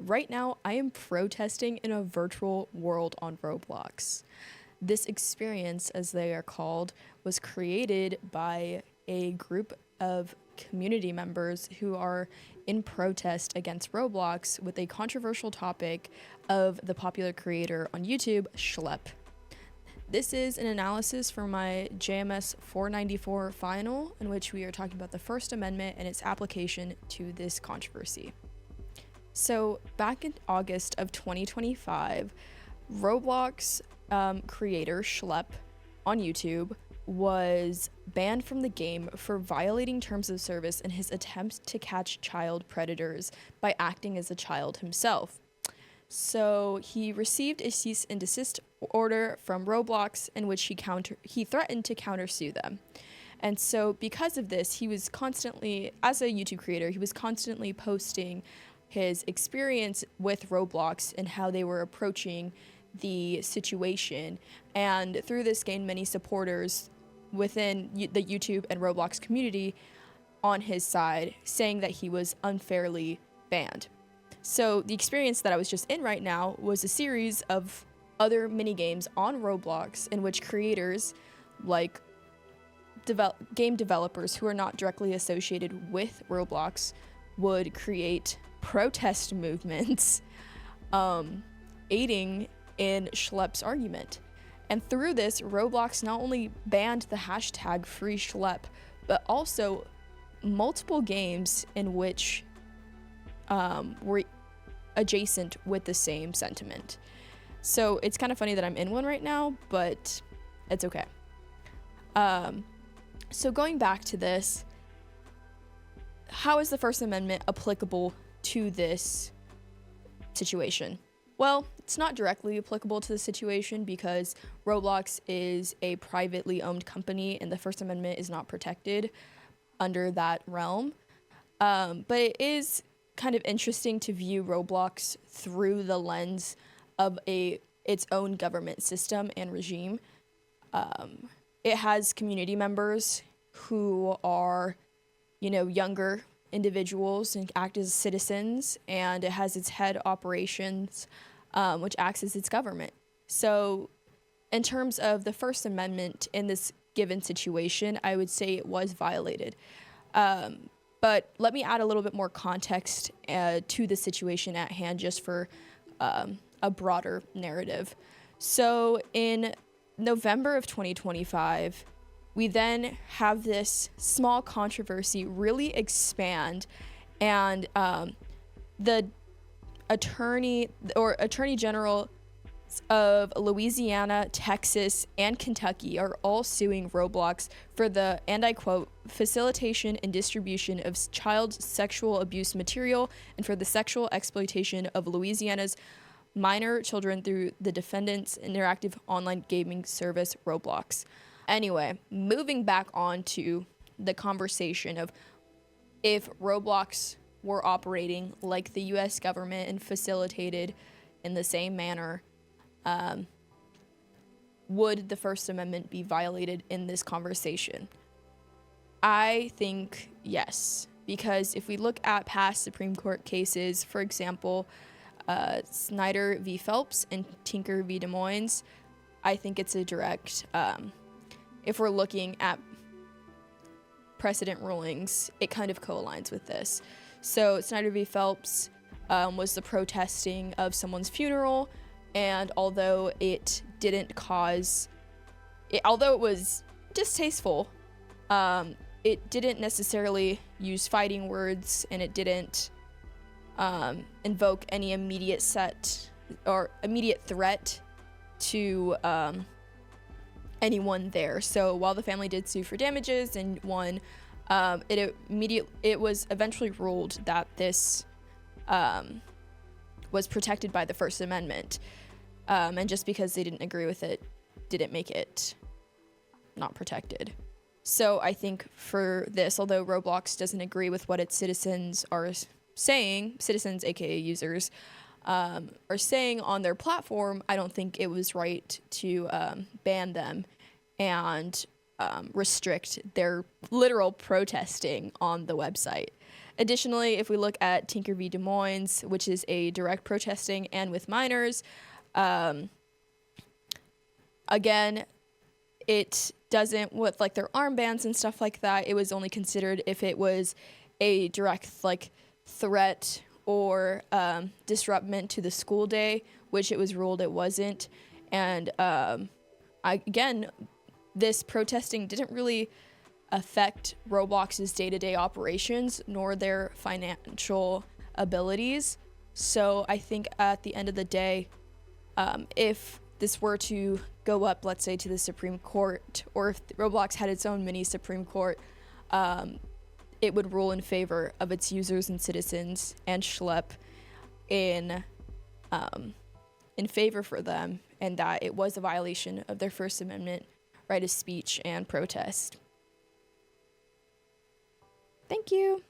right now I am protesting in a virtual world on Roblox. This experience, as they are called, was created by a group of community members who are in protest against Roblox with a controversial topic of the popular creator on YouTube, Schlep. This is an analysis for my JMS494 final, in which we are talking about the First Amendment and its application to this controversy. So, back in August of 2025, Roblox creator Schlep on YouTube was banned from the game for violating terms of service in his attempt to catch child predators by acting as a child himself. So he received a cease and desist order from Roblox in which he threatened to countersue them. And so because of this, he was constantly, as a YouTube creator, he was constantly posting his experience with Roblox and how they were approaching the situation. And through this gained many supporters within the YouTube and Roblox community on his side, saying that he was unfairly banned. So the experience that I was just in right now was a series of other mini games on Roblox in which creators like game developers who are not directly associated with Roblox would create protest movements aiding in Schlep's argument. And through this, Roblox not only banned the hashtag #FreeSchlep, but also multiple games in which were adjacent with the same sentiment. So it's kind of funny that I'm in one right now, but it's okay. So going back to this, how is the First Amendment applicable to this situation? Well, it's not directly applicable to the situation because Roblox is a privately owned company and the First Amendment is not protected under that realm. But it is kind of interesting to view Roblox through the lens of its own government system and regime. It has community members who are, younger individuals and act as citizens, and it has its head operations, which acts as its government. So in terms of the First Amendment in this given situation, I would say it was violated. But let me add a little bit more context to the situation at hand just for a broader narrative. So in November of 2025, we then have this small controversy really expand, and the attorney general of Louisiana, Texas, and Kentucky are all suing Roblox for the, and I quote, facilitation and distribution of child sexual abuse material and for the sexual exploitation of Louisiana's minor children through the defendant's interactive online gaming service, Roblox. Anyway, moving back on to the conversation of if Roblox were operating like the U.S. government and facilitated in the same manner, would the First Amendment be violated in this conversation? I think yes, because if we look at past Supreme Court cases, for example, Snyder v. Phelps and Tinker v. Des Moines, I think it's a direct, if we're looking at precedent rulings, it kind of co-aligns with this. So Snyder v. Phelps was the protesting of someone's funeral, and although it was distasteful, it didn't necessarily use fighting words, and it didn't invoke any immediate threat to anyone there. So while the family did sue for damages and won, it was eventually ruled that this was protected by the First Amendment. And just because they didn't agree with it, didn't make it not protected. So I think for this, although Roblox doesn't agree with what its citizens are saying, citizens, aka users, are saying on their platform, I don't think it was right to ban them and restrict their literal protesting on the website. Additionally, if we look at Tinker v. Des Moines, which is a direct protesting and with minors, again, it doesn't, with like their armbands and stuff like that, it was only considered if it was a direct like threat or disruption to the school day, which it was ruled it wasn't. And again, this protesting didn't really affect Roblox's day-to-day operations nor their financial abilities. So I think at the end of the day, if this were to go up, let's say, to the Supreme Court, or if Roblox had its own mini Supreme Court, it would rule in favor of its users and citizens and Schlepp in favor for them, and that it was a violation of their First Amendment right of speech and protest. Thank you.